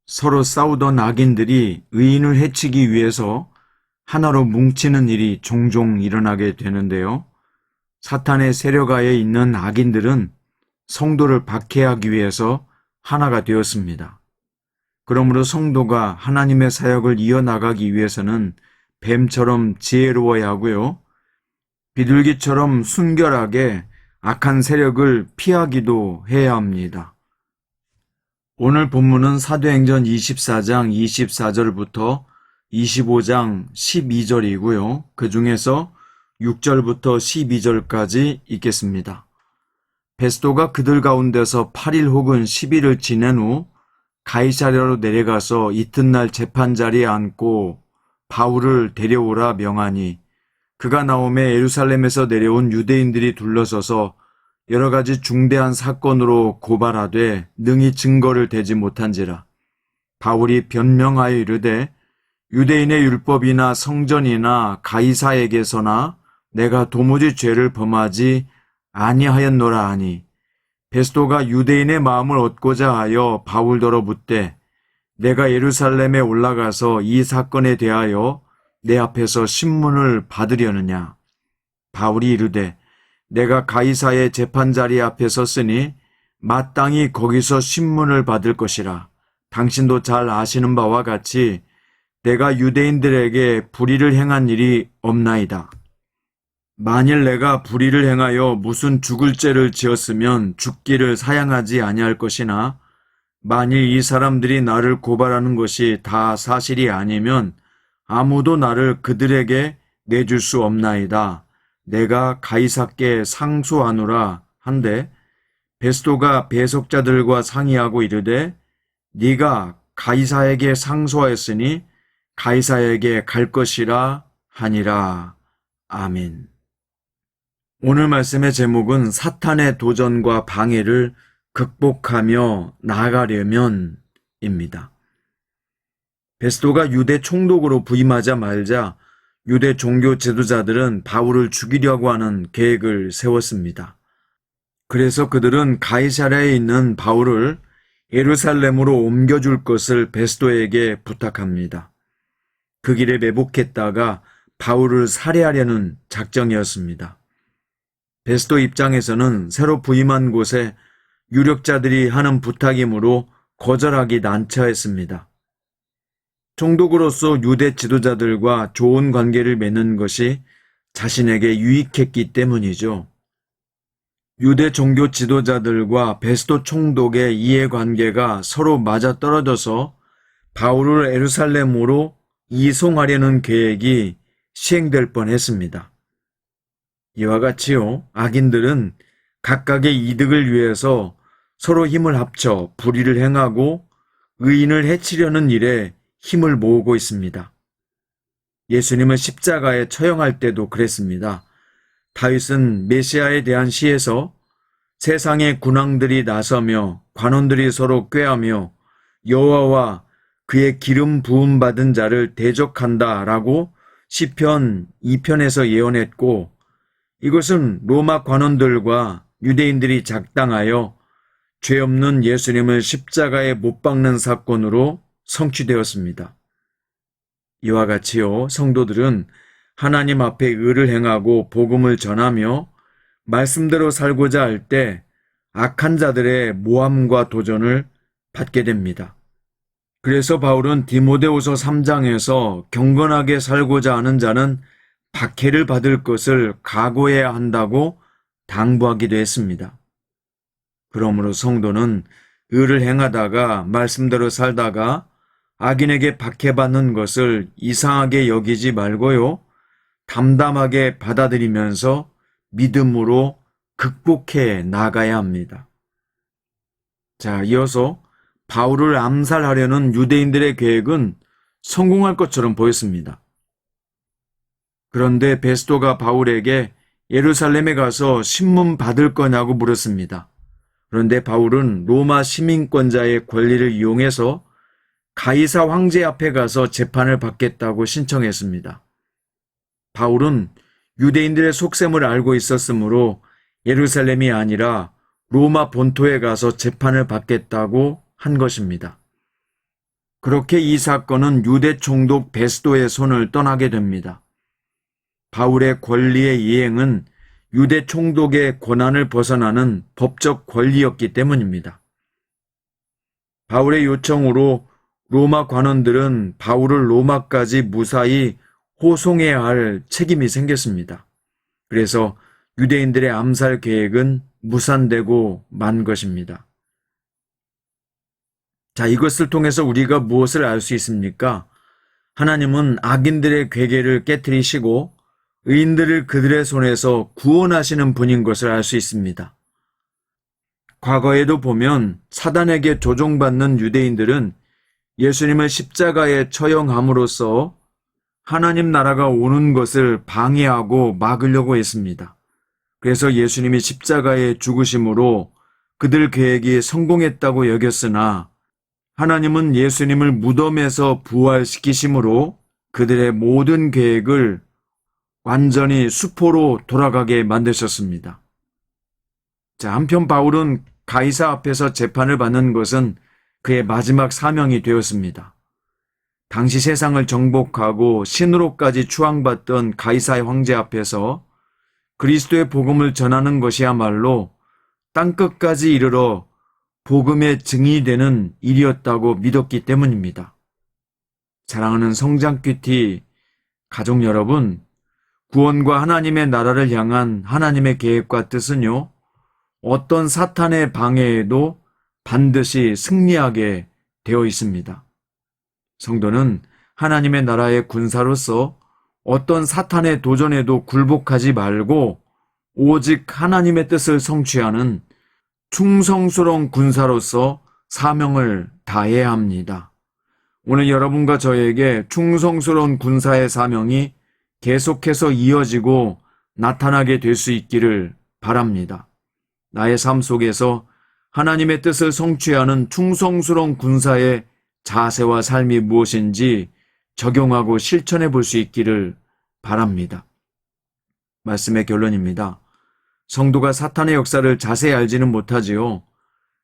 서로 싸우던 악인들이 의인을 해치기 위해서 하나로 뭉치는 일이 종종 일어나게 되는데요. 사탄의 세력하에 있는 악인들은 성도를 박해하기 위해서 하나가 되었습니다. 그러므로 성도가 하나님의 사역을 이어나가기 위해서는 뱀처럼 지혜로워야 하고요. 비둘기처럼 순결하게 악한 세력을 피하기도 해야 합니다. 오늘 본문은 사도행전 24장 24절부터 25장 12절이고요. 그 중에서 6절부터 12절까지 읽겠습니다. 베스도가 그들 가운데서 8일 혹은 10일을 지낸 후 가이사랴로 내려가서 이튿날 재판자리에 앉고 바울을 데려오라 명하니, 그가 나오매 예루살렘에서 내려온 유대인들이 둘러서서 여러 가지 중대한 사건으로 고발하되 능히 증거를 대지 못한지라. 바울이 변명하여 이르되 유대인의 율법이나 성전이나 가이사에게서나 내가 도무지 죄를 범하지 아니하였노라 하니, 베스도가 유대인의 마음을 얻고자 하여 바울더러 묻되 내가 예루살렘에 올라가서 이 사건에 대하여 내 앞에서 신문을 받으려느냐. 바울이 이르되 내가 가이사의 재판자리 앞에 섰으니 마땅히 거기서 신문을 받을 것이라. 당신도 잘 아시는 바와 같이 내가 유대인들에게 불의를 행한 일이 없나이다. 만일 내가 불의를 행하여 무슨 죽을 죄를 지었으면 죽기를 사양하지 아니할 것이나, 만일 이 사람들이 나를 고발하는 것이 다 사실이 아니면 아무도 나를 그들에게 내줄 수 없나이다. 내가 가이사께 상소하노라 한데, 베스도가 배석자들과 상의하고 이르되 네가 가이사에게 상소하였으니 가이사에게 갈 것이라 하니라. 아멘. 오늘 말씀의 제목은 사탄의 도전과 방해를 극복하며 나아가려면 입니다. 베스도가 유대 총독으로 부임하자마자 유대 종교 지도자들은 바울을 죽이려고 하는 계획을 세웠습니다. 그래서 그들은 가이사랴에 있는 바울을 예루살렘으로 옮겨줄 것을 베스도에게 부탁합니다. 그 길에 매복했다가 바울을 살해하려는 작정이었습니다. 베스도 입장에서는 새로 부임한 곳에 유력자들이 하는 부탁이므로 거절하기 난처했습니다. 총독으로서 유대 지도자들과 좋은 관계를 맺는 것이 자신에게 유익했기 때문이죠. 유대 종교 지도자들과 베스도 총독의 이해관계가 서로 맞아떨어져서 바울을 예루살렘으로 이송하려는 계획이 시행될 뻔했습니다. 이와 같이요, 악인들은 각각의 이득을 위해서 서로 힘을 합쳐 불의를 행하고 의인을 해치려는 일에 힘을 모으고 있습니다. 예수님을 십자가에 처형할 때도 그랬습니다. 다윗은 메시아에 대한 시에서 세상의 군왕들이 나서며 관원들이 서로 꾀하며 여호와와 그의 기름 부음 받은 자를 대적한다라고 시편 2편에서 예언했고, 이것은 로마 관원들과 유대인들이 작당하여 죄 없는 예수님을 십자가에 못 박는 사건으로 성취되었습니다. 이와 같이요, 성도들은 하나님 앞에 의를 행하고 복음을 전하며 말씀대로 살고자 할 때 악한 자들의 모함과 도전을 받게 됩니다. 그래서 바울은 디모데후서 3장에서 경건하게 살고자 하는 자는 박해를 받을 것을 각오해야 한다고 당부하기도 했습니다. 그러므로 성도는 의를 행하다가 말씀대로 살다가 악인에게 박해받는 것을 이상하게 여기지 말고요, 담담하게 받아들이면서 믿음으로 극복해 나가야 합니다. 자, 이어서 바울을 암살하려는 유대인들의 계획은 성공할 것처럼 보였습니다. 그런데 베스도가 바울에게 예루살렘에 가서 신문 받을 거냐고 물었습니다. 그런데 바울은 로마 시민권자의 권리를 이용해서 가이사 황제 앞에 가서 재판을 받겠다고 신청했습니다. 바울은 유대인들의 속셈을 알고 있었으므로 예루살렘이 아니라 로마 본토에 가서 재판을 받겠다고 한 것입니다. 그렇게 이 사건은 유대 총독 베스도의 손을 떠나게 됩니다. 바울의 권리의 이행은 유대 총독의 권한을 벗어나는 법적 권리였기 때문입니다. 바울의 요청으로 로마 관원들은 바울을 로마까지 무사히 호송해야 할 책임이 생겼습니다. 그래서 유대인들의 암살 계획은 무산되고 만 것입니다. 자, 이것을 통해서 우리가 무엇을 알 수 있습니까? 하나님은 악인들의 괴계를 깨트리시고 의인들을 그들의 손에서 구원하시는 분인 것을 알 수 있습니다. 과거에도 보면 사단에게 조종받는 유대인들은 예수님을 십자가에 처형함으로써 하나님 나라가 오는 것을 방해하고 막으려고 했습니다. 그래서 예수님이 십자가에 죽으심으로 그들 계획이 성공했다고 여겼으나 하나님은 예수님을 무덤에서 부활시키심으로 그들의 모든 계획을 완전히 수포로 돌아가게 만드셨습니다. 자, 한편 바울은 가이사 앞에서 재판을 받는 것은 그의 마지막 사명이 되었습니다. 당시 세상을 정복하고 신으로까지 추앙받던 가이사의 황제 앞에서 그리스도의 복음을 전하는 것이야말로 땅끝까지 이르러 복음의 증인이 되는 일이었다고 믿었기 때문입니다. 사랑하는 성장큐티 가족 여러분, 구원과 하나님의 나라를 향한 하나님의 계획과 뜻은요, 어떤 사탄의 방해에도 반드시 승리하게 되어 있습니다. 성도는 하나님의 나라의 군사로서 어떤 사탄의 도전에도 굴복하지 말고 오직 하나님의 뜻을 성취하는 충성스러운 군사로서 사명을 다해야 합니다. 오늘 여러분과 저에게 충성스러운 군사의 사명이 계속해서 이어지고 나타나게 될 수 있기를 바랍니다. 나의 삶 속에서 하나님의 뜻을 성취하는 충성스러운 군사의 자세와 삶이 무엇인지 적용하고 실천해 볼 수 있기를 바랍니다. 말씀의 결론입니다. 성도가 사탄의 역사를 자세히 알지는 못하지요.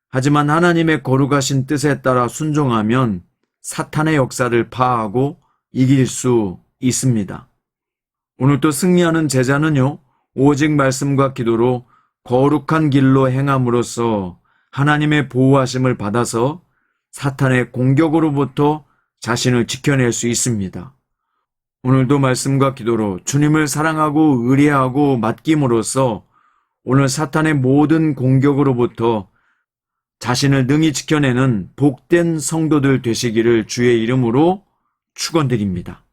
하지만 하나님의 거룩하신 뜻에 따라 순종하면 사탄의 역사를 파하고 이길 수 있습니다. 오늘 또 승리하는 제자는요, 오직 말씀과 기도로 거룩한 길로 행함으로써 하나님의 보호하심을 받아서 사탄의 공격으로부터 자신을 지켜낼 수 있습니다. 오늘도 말씀과 기도로 주님을 사랑하고 의뢰하고 맡김으로써 오늘 사탄의 모든 공격으로부터 자신을 능히 지켜내는 복된 성도들 되시기를 주의 이름으로 축원드립니다.